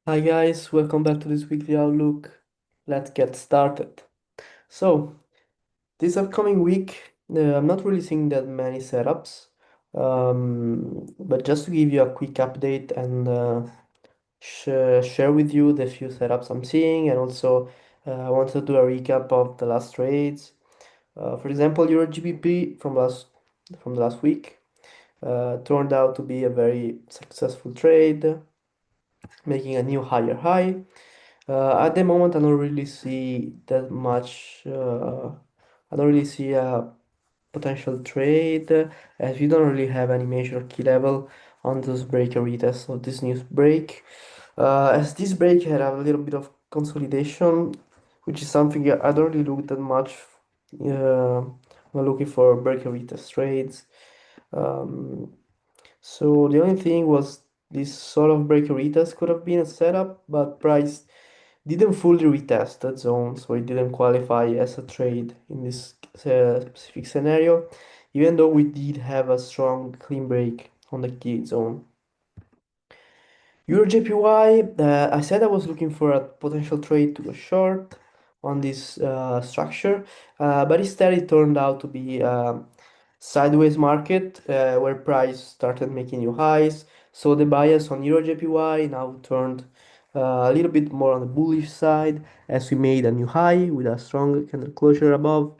Hi guys, welcome back to this weekly outlook. Let's get started. So, this upcoming week, I'm not really seeing that many setups, but just to give you a quick update and share with you the few setups I'm seeing, and also I want to do a recap of the last trades. For example, Euro GBP from the last week turned out to be a very successful trade, making a new higher high. At the moment, I don't really see that much. I don't really see a potential trade as we don't really have any major key level on this break and retest of this new break. As this break had a little bit of consolidation, which is something I don't really look that much when looking for break and retest trades. Um, so the only thing was this sort of break and retest could have been a setup, but price didn't fully retest that zone, so it didn't qualify as a trade in this specific scenario, even though we did have a strong clean break on the key zone. Euro JPY, I said I was looking for a potential trade to go short on this structure, but instead it turned out to be sideways market where price started making new highs. So the bias on Euro JPY now turned a little bit more on the bullish side as we made a new high with a strong candle closure above.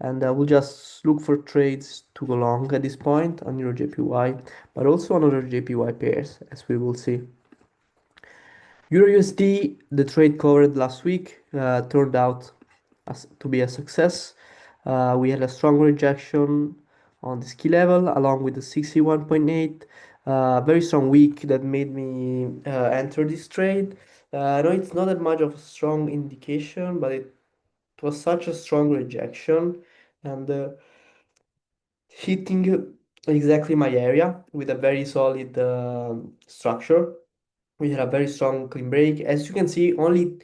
And I will just look for trades to go long at this point on Euro JPY, but also on other JPY pairs, as we will see. Euro USD, the trade covered last week, turned out to be a success. We had a strong rejection on the key level along with the 61.8. Very strong week that made me enter this trade. I know it's not that much of a strong indication, but it was such a strong rejection and hitting exactly my area with a very solid structure. We had a very strong clean break. As you can see, only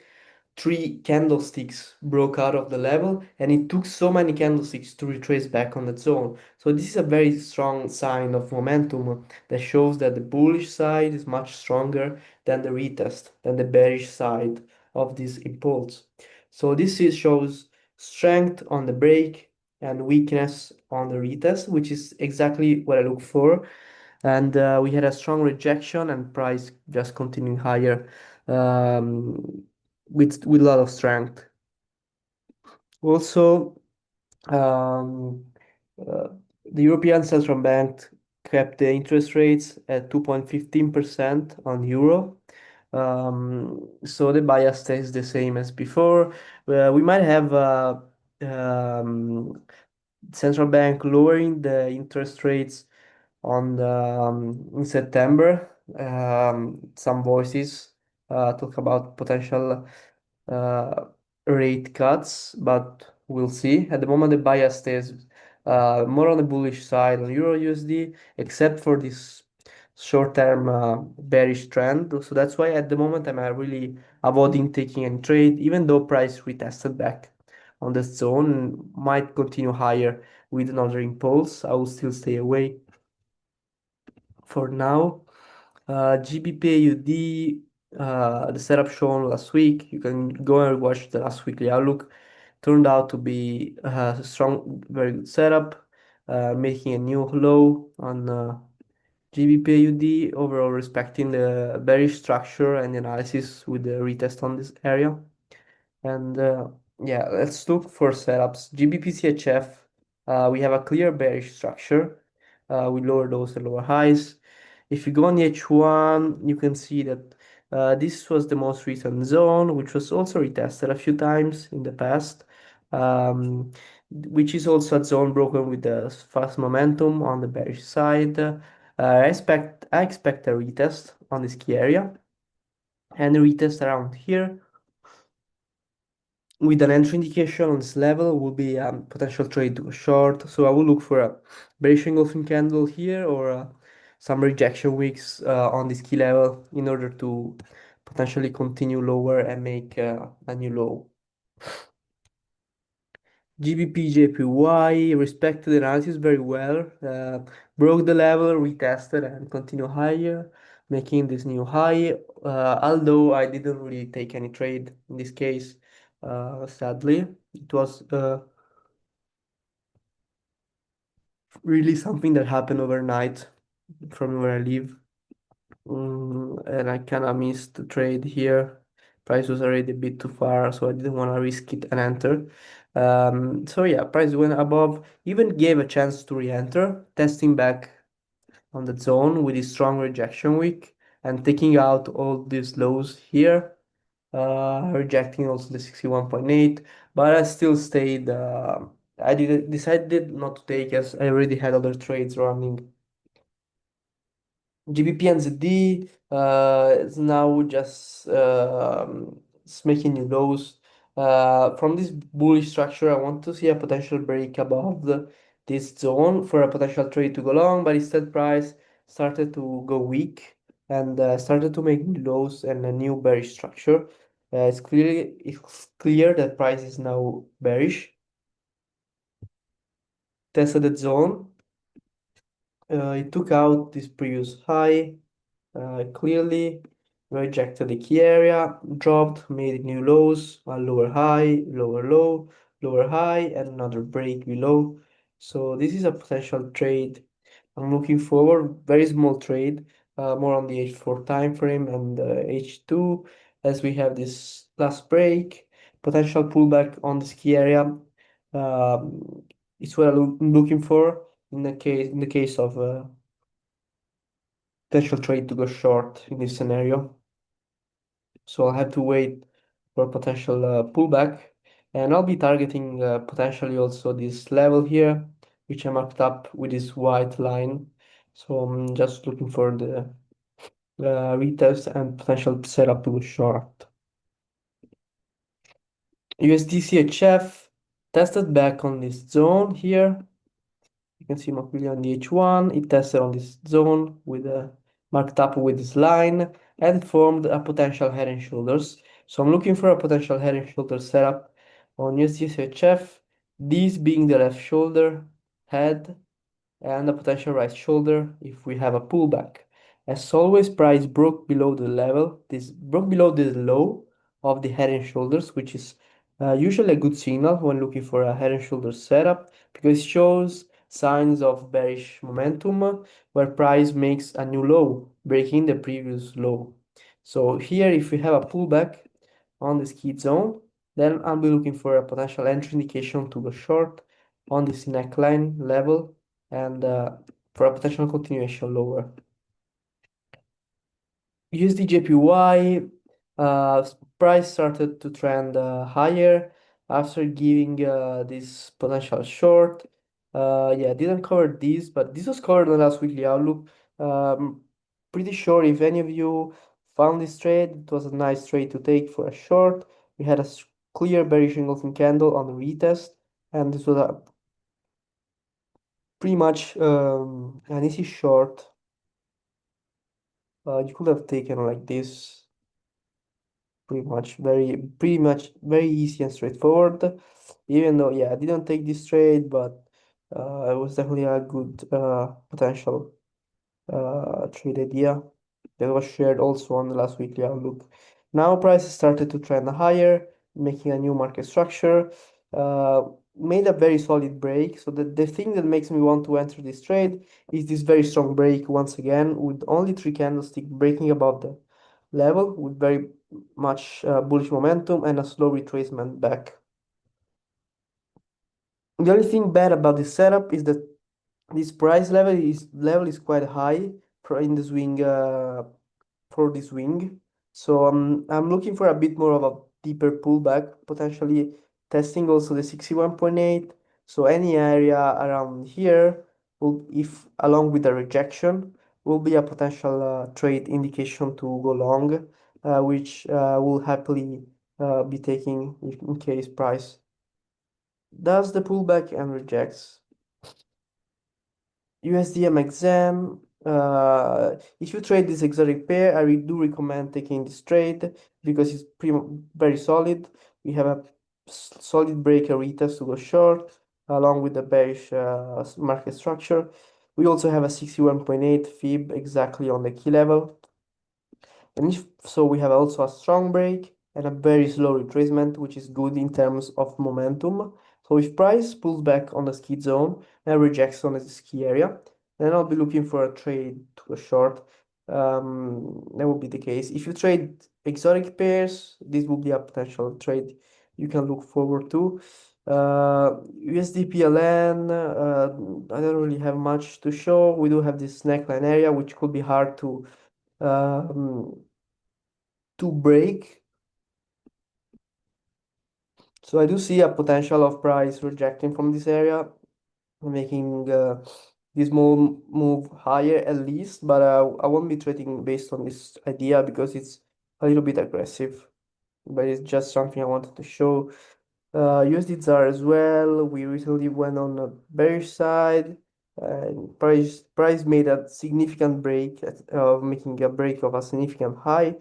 three candlesticks broke out of the level, and it took so many candlesticks to retrace back on that zone. So this is a very strong sign of momentum that shows that the bullish side is much stronger than the retest, than the bearish side of this impulse. So shows strength on the break and weakness on the retest, which is exactly what I look for. And we had a strong rejection and price just continuing higher um, with a lot of strength. Also, um, uh, the European Central Bank kept the interest rates at 2.15% on euro. So the bias stays the same as before. We might have um, central bank lowering the interest rates on in September. Some voices talk about potential uh, rate cuts, but we'll see. At the moment, the bias stays more on the bullish side on Euro USD, except for this short-term bearish trend. So that's why at the moment I'm really avoiding taking any trade, even though price retested back on this zone, might continue higher with another impulse. I will still stay away for now. GBP the setup shown last week, you can go and watch the last weekly outlook. Turned out to be a strong, very good setup, making a new low on GBP overall respecting the bearish structure and analysis with the retest on this area. And yeah, let's look for setups. GBP-CHF, we have a clear bearish structure with lower lows and lower highs. If you go on the H1, you can see that this was the most recent zone, which was also retested a few times in the past, which is also a zone broken with the fast momentum on the bearish side. I expect a retest on this key area and a retest around here with an entry indication on this level will be a potential trade to go short. So I will look for a bearish engulfing candle here or some rejection wicks on this key level in order to potentially continue lower and make a new low. GBP JPY respected the analysis very well, broke the level, retested and continue higher. making this new high. Although I didn't really take any trade in this case, sadly, it was really something that happened overnight from where I live. And I kind of missed the trade here. Price was already a bit too far, so I didn't want to risk it and enter. So yeah, price went above, even gave a chance to re-enter, testing back on the zone with a strong rejection week and taking out all these lows here, rejecting also the 61.8, but I still stayed. I decided not to take as I already had other trades running. GBP and ZD is now just it's making new lows. From this bullish structure, I want to see a potential break above this zone for a potential trade to go long, but instead price started to go weak and started to make new lows and a new bearish structure. It's clear that price is now bearish. Tested the zone. It took out this previous high. Clearly rejected the key area, dropped, made new lows, a lower high, lower low, lower high, and another break below. So this is a potential trade. I'm looking forward, very small trade, more on the H4 time frame and H2 as we have this last break, potential pullback on this key area. It's what I'm looking for in the case of potential trade to go short in this scenario. So I'll have to wait for a potential pullback, and I'll be targeting potentially also this level here, which I marked up with this white line. So I'm just looking for the retest and potential setup to go short. USD CHF tested back on this zone here. You can see Macmillan on the H1, it tested on this zone with a marked up with this line and formed a potential head and shoulders. So I'm looking for a potential head and shoulders setup on USDCHF, this being the left shoulder, head, and a potential right shoulder if we have a pullback. As always, price broke below the level, this broke below the low of the head and shoulders, which is usually a good signal when looking for a head and shoulders setup because it shows signs of bearish momentum where price makes a new low, breaking the previous low. So here, if we have a pullback on this key zone, then I'll be looking for a potential entry indication to go short on this neckline level and for a potential continuation lower. USD JPY price started to trend higher after giving this potential short. Yeah, didn't cover this, but this was covered in the last weekly outlook. Um, Pretty sure if any of you found this trade, it was a nice trade to take for a short. We had a clear bearish engulfing candle on the retest, and this was a pretty much an easy short. You could have taken like this, pretty much very easy and straightforward. Even though, yeah, I didn't take this trade, but it was definitely a good potential trade idea that was shared also on the last weekly outlook. Now prices started to trend higher, making a new market structure, made a very solid break. So the thing that makes me want to enter this trade is this very strong break once again, with only three candlesticks breaking above the level, with very much bullish momentum and a slow retracement back. The only thing bad about this setup is that this price level is quite high for in the swing for this swing. So I'm looking for a bit more of a deeper pullback, potentially testing also the 61.8. So any area around here will, if along with the rejection, will be a potential trade indication to go long, which will happily be taking in case price does the pullback and rejects. USDM exam. If you trade this exotic pair, I do recommend taking this trade because it's very solid. We have a solid breaker retest to go short, along with the bearish market structure. We also have a 61.8 fib exactly on the key level. And if so, we have also a strong break and a very slow retracement, which is good in terms of momentum. So if price pulls back on the skid zone and rejects on the ski area, then I'll be looking for a trade to a short. That will be the case. If you trade exotic pairs, this will be a potential trade you can look forward to. USD PLN, I don't really have much to show. We do have this neckline area, which could be hard um, to break. So I do see a potential of price rejecting from this area, making this move higher at least, but I won't be trading based on this idea because it's a little bit aggressive. But it's just something I wanted to show. USD ZAR as well. We recently went on a bearish side, and price made a significant break, making a break of a significant high,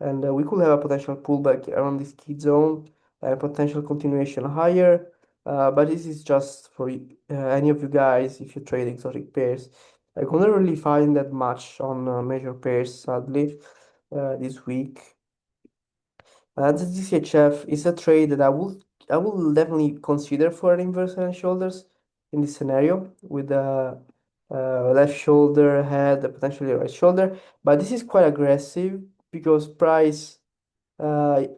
and we could have a potential pullback around this key zone and potential continuation higher. But this is just for any of you guys if you trade exotic pairs. I couldn't really find that much on major pairs, sadly, this week. The DCHF is a trade that I will definitely consider for an inverse head and shoulders in this scenario with the left shoulder head, potentially right shoulder. But this is quite aggressive because price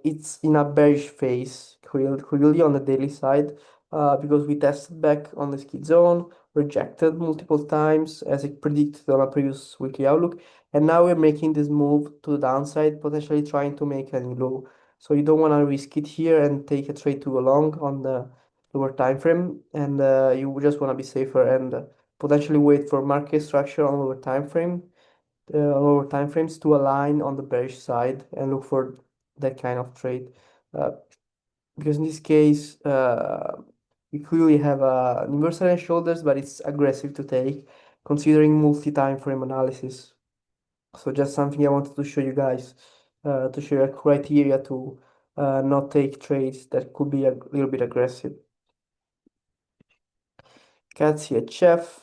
it's in a bearish phase, clearly on the daily side, because we tested back on the skid zone, rejected multiple times as it predicted on a previous weekly outlook, and now we're making this move to the downside, potentially trying to make a new low. So you don't want to risk it here and take a trade to go long on the lower time frame, and you just want to be safer and potentially wait for market structure on lower time frame lower time frames to align on the bearish side and look for that kind of trade. Uh, because in this case, we clearly have an universal head and shoulders, but it's aggressive to take considering multi-time frame analysis. So just something I wanted to show you guys to show you a criteria to not take trades that could be a little bit aggressive. CAD CHF.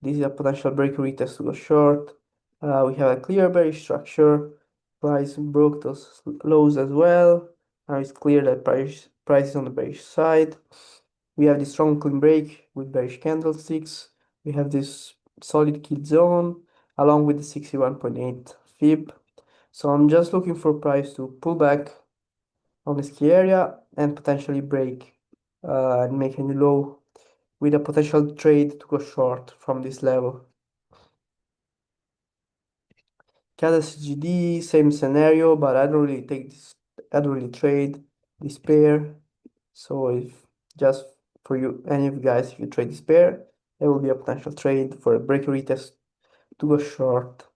This is a potential break retest to go short. We have a clear bearish structure. Price broke those lows as well. Now it's clear that price is on the bearish side. We have this strong clean break with bearish candlesticks. We have this solid kill zone along with the 61.8 fib. So I'm just looking for price to pull back on this key area and potentially break and make a new low with a potential trade to go short from this level. CAD same scenario, but I don't really take this, I don't really trade this pair. So if just for you, any of you guys, if you trade this pair, there will be a potential trade for a break retest to go short.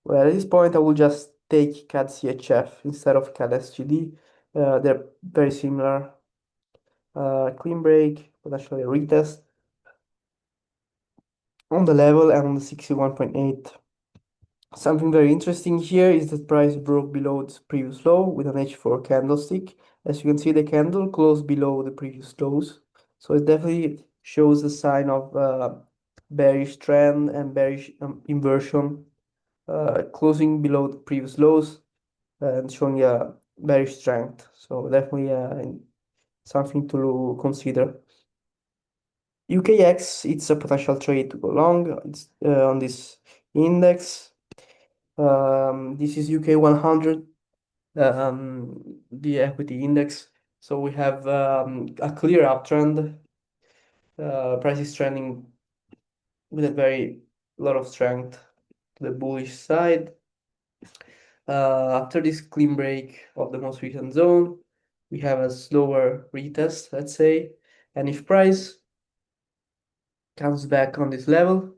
Well, at this point, I will just take CAD CHF instead of CAD SGD. They're very similar. Clean break, potentially a retest on the level and on the 61.8. Something very interesting here is that price broke below its previous low with an H4 candlestick. As you can see, the candle closed below the previous lows. So it definitely shows a sign of bearish trend and bearish inversion, closing below the previous lows and showing a bearish strength. So definitely something to consider. UKX, it's a potential trade to go long. It's on this index. This is UK 100, the equity index. So we have a clear uptrend. Price is trending with a very lot of strength to the bullish side. After this clean break of the most recent zone, we have a slower retest, let's say. And if price comes back on this level,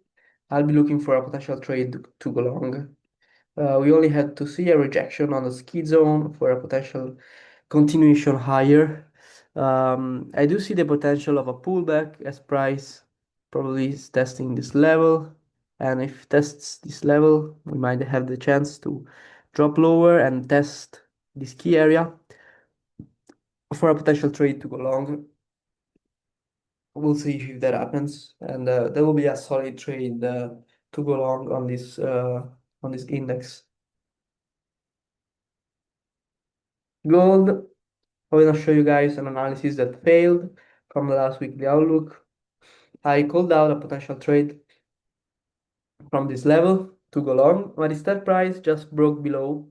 I'll be looking for a potential trade to go long. We only had to see a rejection on the skid zone for a potential continuation higher. I do see the potential of a pullback as price probably is testing this level. And if it tests this level, we might have the chance to drop lower and test this key area for a potential trade to go long. We'll see if that happens. And there will be a solid trade to go long on this index. Gold, I'm gonna show you guys an analysis that failed from the last weekly outlook. I called out a potential trade from this level to go long, but instead price just broke below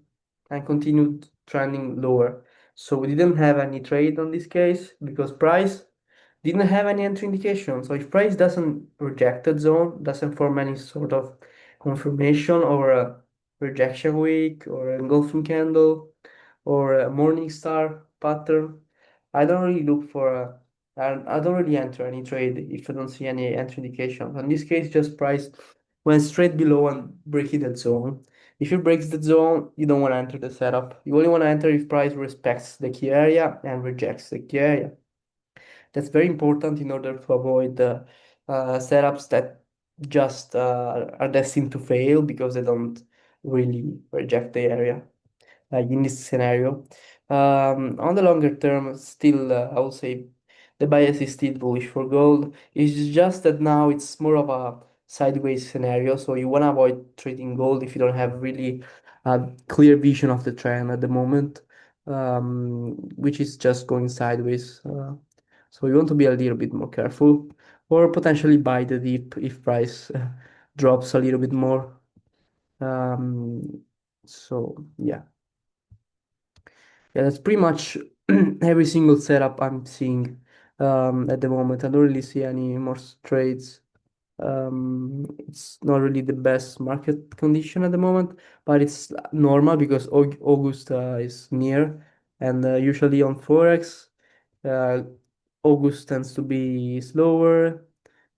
and continued trending lower. So we didn't have any trade on this case because price didn't have any entry indication. So if price doesn't reject that zone, doesn't form any sort of confirmation or a rejection wick or engulfing candle or a morning star pattern, I don't really look for a I don't really enter any trade if I don't see any entry indication. In this case, just price went straight below and breaking that zone. If it breaks the zone, you don't want to enter the setup. You only want to enter if price respects the key area and rejects the key area. That's very important in order to avoid setups that just are destined to fail because they don't really reject the area, like in this scenario. On the longer term, still, I would say the bias is still bullish for gold. It's just that now it's more of a sideways scenario, so you want to avoid trading gold if you don't have really a clear vision of the trend at the moment, which is just going sideways. So you want to be a little bit more careful, or potentially buy the dip if price drops a little bit more. Um, so yeah. Yeah, that's pretty much every single setup I'm seeing at the moment. I don't really see any more trades. It's not really the best market condition at the moment, but it's normal because August is near, and usually on Forex, uh, August tends to be slower.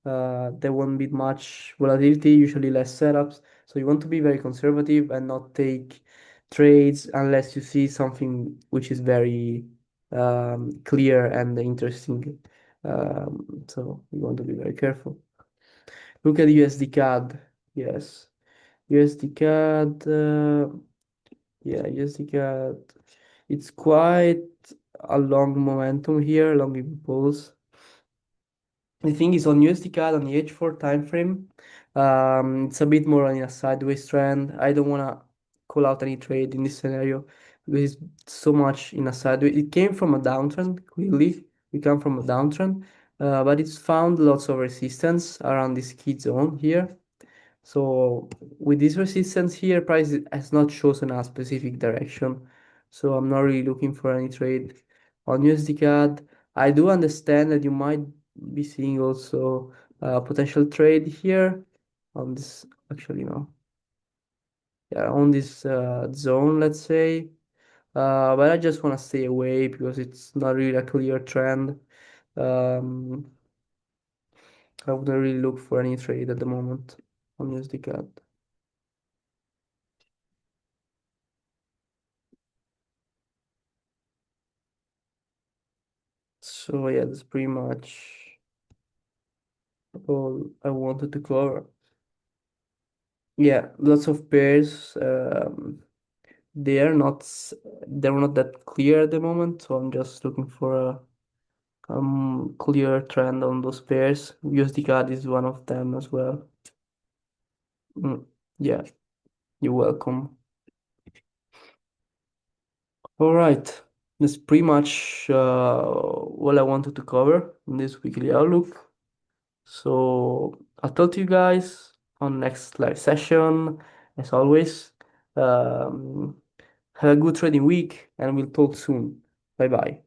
There won't be much volatility, usually less setups. So you want to be very conservative and not take trades unless you see something which is very clear and interesting. So you want to be very careful. Look at USD CAD. Yes, USD CAD. Yeah, USD CAD. It's quite a long momentum here, long impulse. The thing is on USD CAD on the H4 time frame, it's a bit more on a sideways trend. I don't want to call out any trade in this scenario because it's so much in a sideways. It came from a downtrend, clearly. We come from a downtrend, but it's found lots of resistance around this key zone here. So with this resistance here, price has not chosen a specific direction. So I'm not really looking for any trade on USD CAD. I do understand that you might be seeing also a potential trade here on this, actually no, yeah, on this zone, let's say. But I just want to stay away because it's not really a clear trend. Um, I wouldn't really look for any trade at the moment on USD CAD. So yeah, that's pretty much all I wanted to cover. Yeah, lots of pairs. They are not they're not that clear at the moment, so I'm just looking for a clear trend on those pairs. USD CAD is one of them as well. Yeah, you're welcome. All right, that's pretty much all I wanted to cover in this weekly outlook. So I'll talk to you guys on next live session. As always, um, have a good trading week and we'll talk soon. Bye bye.